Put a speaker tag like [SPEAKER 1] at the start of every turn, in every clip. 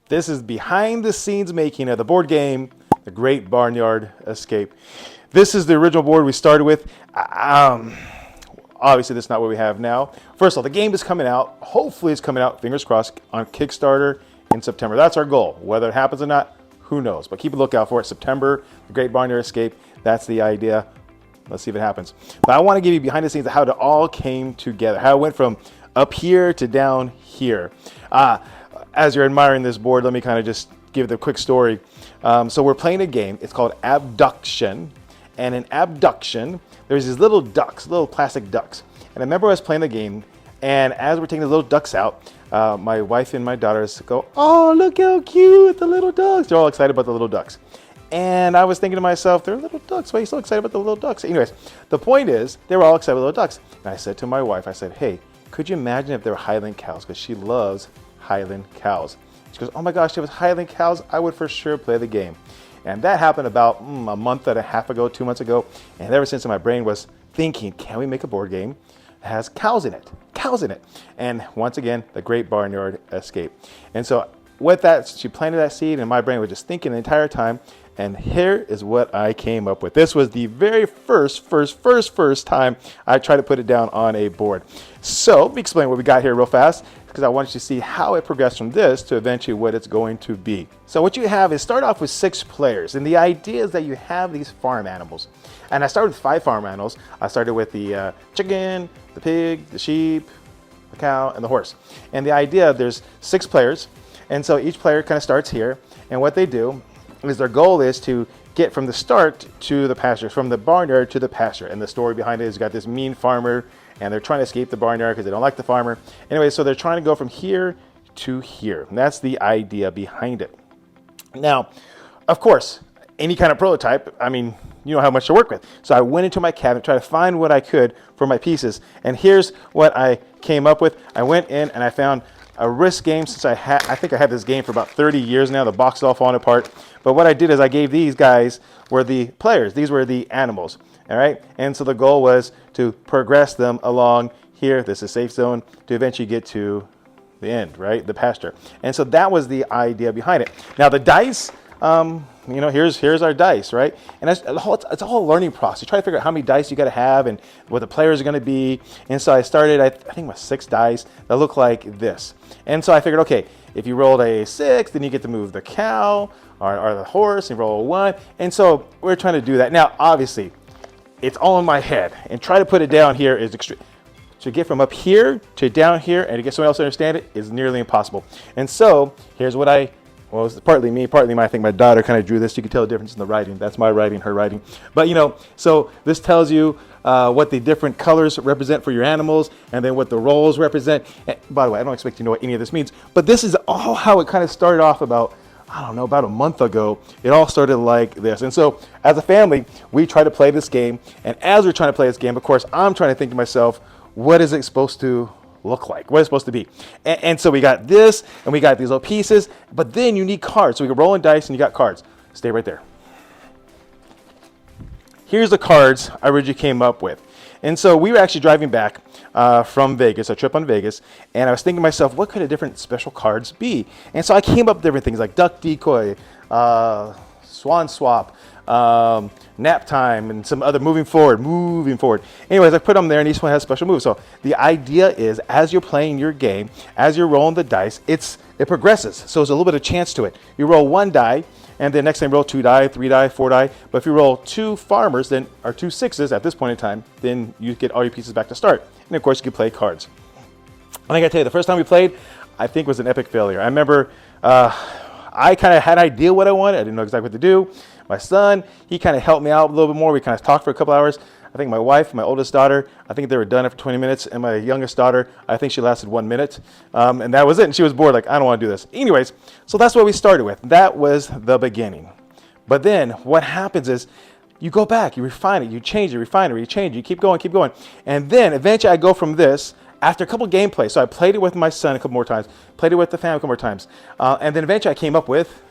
[SPEAKER 1] This is behind the scenes making of the board game, The Great Barnyard Escape. This is the original board we started with. Obviously, that's not what we have now. First of all, the game is coming out. Hopefully, it's coming out, fingers crossed, on Kickstarter in September. That's our goal. Whether it happens or not, who knows? But keep a lookout for it. September, The Great Barnyard Escape. That's the idea. Let's see if it happens. But I want to give you behind the scenes of how it all came together. How it went from up here to down here. As you're admiring this board, let me kind of just give the quick story. So we're playing a game. It's called Abduction. And in Abduction, there's these little ducks, little plastic ducks. And I remember I was playing the game, and as we're taking the little ducks out, my wife and my daughters go, "Oh, look how cute, the little ducks." They're all excited about the little ducks. And I was thinking to myself, they're little ducks. Why are you so excited about the little ducks? Anyways, the point is, they were all excited about the little ducks. And I said to my wife, I said, "Hey, could you imagine if they were Highland cows?" Because she loves Highland cows. She goes, "Oh my gosh, if it was Highland cows, I would for sure play the game." And that happened about a month and a half ago, 2 months ago. And ever since, my brain was thinking, can we make a board game that has cows in it? Cows in it. And once again, The Great Barnyard Escape. And so with that, she planted that seed, and my brain was just thinking the entire time. And here is what I came up with. This was the very first time I tried to put it down on a board. So let me explain what we got here real fast, because I want you to see how it progressed from this to eventually what it's going to be. So what you have is start off with 6 players. And the idea is that you have these farm animals. And I started with 5 farm animals. I started with the chicken, the pig, the sheep, the cow, and the horse. And the idea, there's 6 players. And so each player kind of starts here. And what they do is their goal is to get from the start to the pasture, from the barnyard to the pasture. And the story behind it is you got this mean farmer, and they're trying to escape the barnyard because they don't like the farmer. Anyway, so they're trying to go from here to here. And that's the idea behind it. Now, of course, any kind of prototype, I mean, you know how much to work with. So I went into my cabinet, tried to find what I could for my pieces. And here's what I came up with. I went in and I found a Risk game, since I think I had this game for about 30 years now. The box is all falling apart. But what I did is I gave these guys were the players. These were the animals. All right. And so the goal was to progress them along here. This is safe zone to eventually get to the end, right? The pasture. And so that was the idea behind it. Now the dice, you know, here's our dice, right? And it's a whole learning process. You try to figure out how many dice you got to have and what the players are going to be. And so I started, I think with 6 dice that look like this. And so I figured, okay, if you rolled a 6, then you get to move the cow or the horse, and roll a 1. And so we're trying to do that. Now, obviously, it's all in my head. And try to put it down here is extreme. To get from up here to down here and to get someone else to understand it is nearly impossible. And so here's what well, it's partly me, I think my daughter kind of drew this. You can tell the difference in the writing. That's my writing, her writing. But, you know, so this tells you what the different colors represent for your animals, and then what the roles represent. And by the way, I don't expect you to know what any of this means, but this is all how it kind of started off about, I don't know, about a month ago. It all started like this. And so as a family, we try to play this game. And as we're trying to play this game, of course, I'm trying to think to myself, what is it supposed to look like? What is it supposed to be? And so we got this, and we got these little pieces, but then you need cards. So we can roll in dice, and you got cards. Stay right there. Here's the cards I originally came up with. And so we were actually driving back from Vegas, a trip on Vegas, and I was thinking to myself, what could a different special cards be? And so I came up with different things like Duck Decoy, Swan Swap, Nap Time, and some other moving forward. Anyways, I put them there, and each one has special moves. So the idea is, as you're playing your game, as you're rolling the dice, it progresses. So there's a little bit of chance to it. You roll 1 die, and then next time you roll 2 die, 3 die, 4 die. But if you roll 2 farmers, then or 2 6s at this point in time, then you get all your pieces back to start. And of course, you can play cards. I gotta tell you, the first time we played, I think was an epic failure. I remember I kind of had an idea what I wanted. I didn't know exactly what to do. My son, he kind of helped me out a little bit more. We kind of talked for a couple hours. I think my wife, my oldest daughter, I think they were done after 20 minutes. And my youngest daughter, I think she lasted 1 minute. And that was it. And she was bored, like, I don't want to do this. Anyways, so that's what we started with. That was the beginning. But then what happens is you go back, you refine it, you change it, refine it, you change it, you keep going. And then eventually I go from this, after a couple gameplays, so I played it with my son a couple more times, played it with the family a couple more times. And then eventually I came up with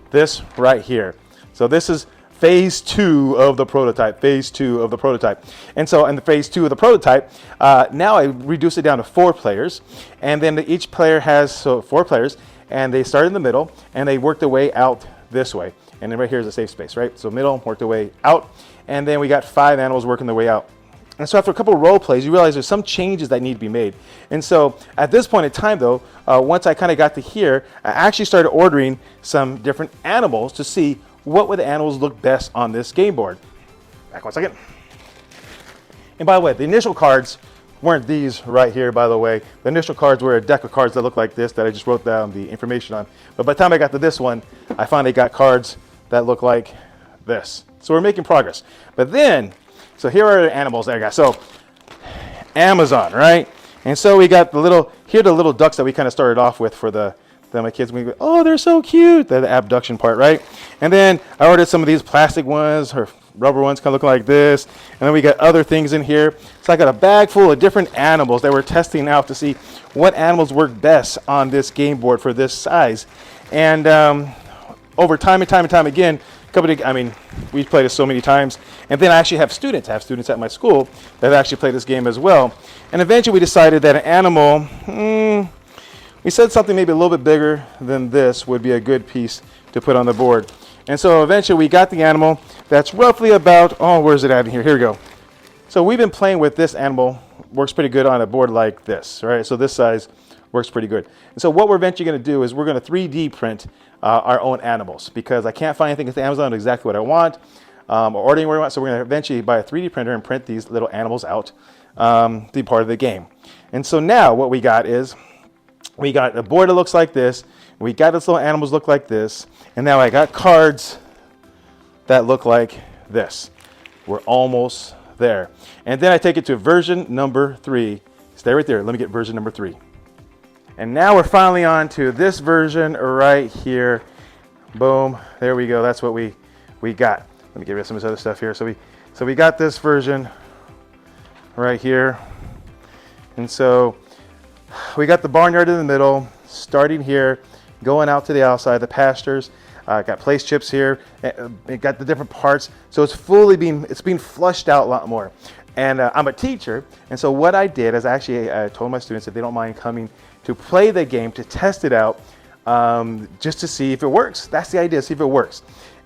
[SPEAKER 1] this right here. So this is phase 2 of the prototype, phase 2 of the prototype. And so in the phase 2 of the prototype, now I reduce it down to 4 players. And then each player has 4 players, and they start in the middle, and they work their way out this way. And then right here is a safe space, right? So middle, work their way out. And then we got 5 animals working their way out. And so after a couple of role plays, you realize there's some changes that need to be made. And so at this point in time, though, once I kind of got to here, I actually started ordering some different animals to see what would the animals look best on this game board. Back 1 second. And by the way, the initial cards weren't these right here, by the way. The initial cards were a deck of cards that look like this that I just wrote down the information on. But by the time I got to this one, I finally got cards that look like this. So we're making progress. But then, so here are the animals that I got. So Amazon, right? And so we got here are the little ducks that we kind of started off with for my kids. We go, oh, they're so cute. They're the abduction part, right? And then I ordered some of these plastic ones or rubber ones kind of look like this. And then we got other things in here. So I got a bag full of different animals that we're testing out to see what animals work best on this game board for this size. And over time and time again, we've played it so many times. And then I actually have students at my school that actually play this game as well. And eventually we decided that an animal, we said something maybe a little bit bigger than this would be a good piece to put on the board. And so eventually we got the animal that's roughly about, where's it at in here? Here we go. So we've been playing with this animal, works pretty good on a board like this, right? So this size works pretty good. And so what we're eventually going to do is we're going to 3D print our own animals because I can't find anything at Amazon exactly what I want or order anywhere I want. So we're going to eventually buy a 3D printer and print these little animals out to be part of the game. And so now what we got is we got a board that looks like this. We got these little animals look like this. And now I got cards that look like this. We're almost there. And then I take it to version number 3. Stay right there. Let me get version number 3. And now we're finally on to this version right here. Boom. There we go. That's what we got. Let me get rid of some of this other stuff here. So we got this version right here. And so we got the barnyard in the middle, starting here, going out to the outside, the pastures. Got place chips here. It got the different parts. So it's being flushed out a lot more. And I'm a teacher. And so what I did is I told my students if they don't mind coming to play the game, to test it out, just to see if it works. That's the idea, see if it works.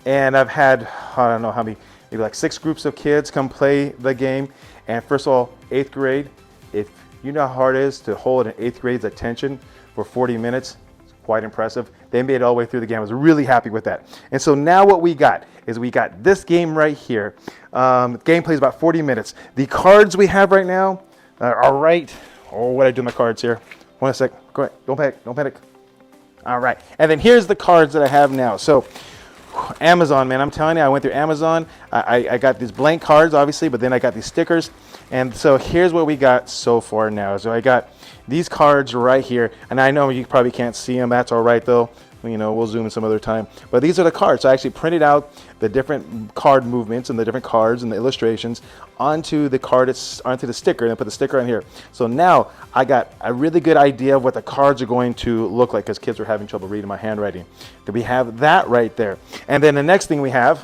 [SPEAKER 1] And I've had, I don't know how many, maybe like 6 groups of kids come play the game. And first of all, 8th grade, if you know how hard it is to hold an 8th grade's attention for 40 minutes, it's quite impressive. They made it all the way through the game. I was really happy with that. And so now what we got is we got this game right here. Game plays about 40 minutes. The cards we have right now are right. Oh, what I do with my cards here. 1 sec. Go ahead. Don't panic. All right. And then here's the cards that I have now. So Amazon, man, I'm telling you, I went through Amazon. I got these blank cards, obviously, but then I got these stickers. And so here's what we got so far now. So I got these cards right here. And I know you probably can't see them. That's all right, though. You know, we'll zoom in some other time. But these are the cards. So I actually printed out the different card movements and the different cards and the illustrations onto the card, onto the sticker, and I put the sticker on here. So now I got a really good idea of what the cards are going to look like because kids were having trouble reading my handwriting. So we have that right there. And then the next thing we have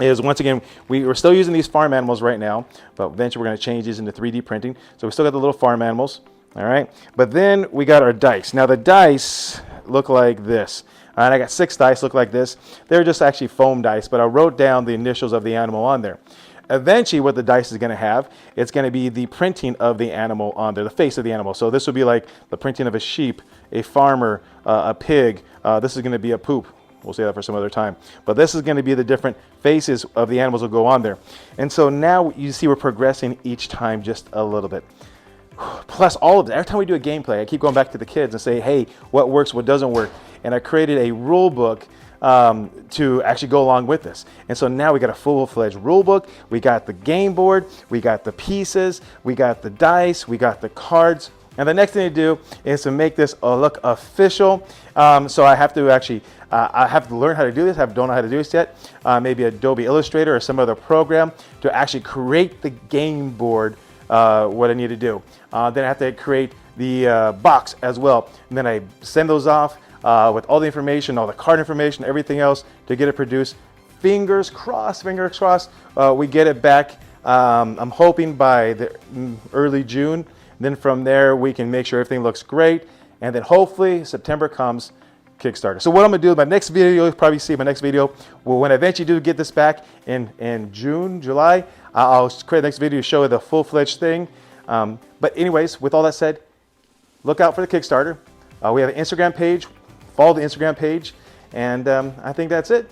[SPEAKER 1] is, once again, we're still using these farm animals right now, but eventually we're going to change these into 3D printing. So we still got the little farm animals, all right? But then we got our dice. Now the dice look like this. And I got 6 dice look like this. They're just actually foam dice, but I wrote down the initials of the animal on there. Eventually what the dice is going to have, it's going to be the printing of the animal on there, the face of the animal. So this would be like the printing of a sheep, a farmer, a pig. This is going to be a poop. We'll say that for some other time. But this is going to be the different faces of the animals that go on there. And so now you see we're progressing each time just a little bit. Plus all of it. Every time we do a gameplay, I keep going back to the kids and say, hey, what works, what doesn't work. And I created a rule book to actually go along with this. And so now we got a full-fledged rule book. We got the game board. We got the pieces. We got the dice. We got the cards. And the next thing to do is to make this look official. So I have to actually, I have to learn how to do this. I don't know how to do this yet. Maybe Adobe Illustrator or some other program to actually create the game board, what I need to do. Then I have to create the box as well. And then I send those off with all the information, all the card information, everything else to get it produced. fingers crossed, we get it back. I'm hoping by the early June. Then from there, we can make sure everything looks great. And then hopefully September comes, Kickstarter. So what I'm gonna do in my next video, you'll probably see my next video, well, when I eventually do get this back in June, July, I'll create the next video to show you the full-fledged thing. But anyways, with all that said, look out for the Kickstarter. We have an Instagram page. Follow the Instagram page. And I think that's it.